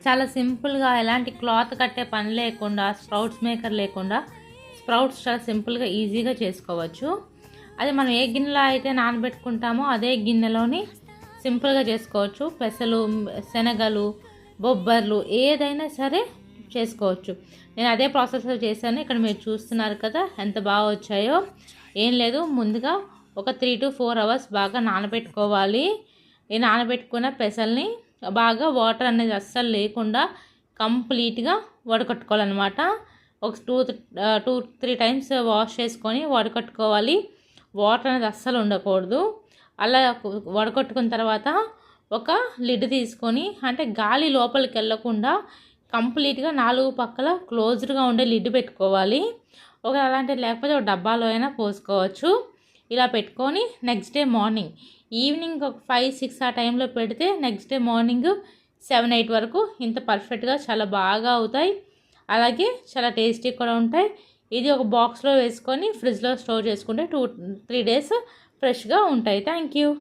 చాలా సింపుల్గా ఎలాంటి క్లాత్ కట్టే పని లేకుండా, స్ప్రౌట్స్ మేకర్ లేకుండా స్ప్రౌట్స్ చాలా సింపుల్గా ఈజీగా చేసుకోవచ్చు. అది మనం ఏ గిన్నెలో అయితే నానబెట్టుకుంటామో అదే గిన్నెలోని సింపుల్గా చేసుకోవచ్చు. పెసలు, శనగలు, బొబ్బర్లు ఏదైనా సరే చేసుకోవచ్చు. నేను అదే ప్రాసెస్లో చేశాను. ఇక్కడ మీరు చూస్తున్నారు కదా ఎంత బాగా వచ్చాయో. ఏం లేదు, ముందుగా ఒక 3 to 4 అవర్స్ బాగా నానబెట్టుకోవాలి. ఈ నానబెట్టుకున్న పెసల్ని బాగా వాటర్ అనేది అస్సలు లేకుండా కంప్లీట్గా వడకట్టుకోవాలన్నమాట. ఒక 2-3 టైమ్స్ వాష్ చేసుకొని వడకట్టుకోవాలి. వాటర్ అనేది అస్సలు ఉండకూడదు. అలా వడకట్టుకున్న తర్వాత ఒక లిడ్ తీసుకొని, అంటే గాలి లోపలికి వెళ్ళకుండా కంప్లీట్గా 4 పక్కల క్లోజ్డ్గా ఉండే లిడ్ పెట్టుకోవాలి. ఒక అలాంటిది లేకపోతే ఒక డబ్బాలో అయినా పోసుకోవచ్చు. ఇలా పెట్టుకొని నెక్స్ట్ డే మార్నింగ్, ఈవినింగ్ ఒక 5-6 ఆ టైంలో పెడితే నెక్స్ట్ డే మార్నింగ్ 7-8 వరకు ఇంత పర్ఫెక్ట్గా చాలా బాగా అవుతాయి. అలాగే చాలా టేస్టీ కూడా ఉంటాయి. ఇది ఒక బాక్స్లో వేసుకొని ఫ్రిడ్జ్లో స్టోర్ చేసుకుంటే 2-3 డేస్ ఫ్రెష్గా ఉంటాయి. Thank you.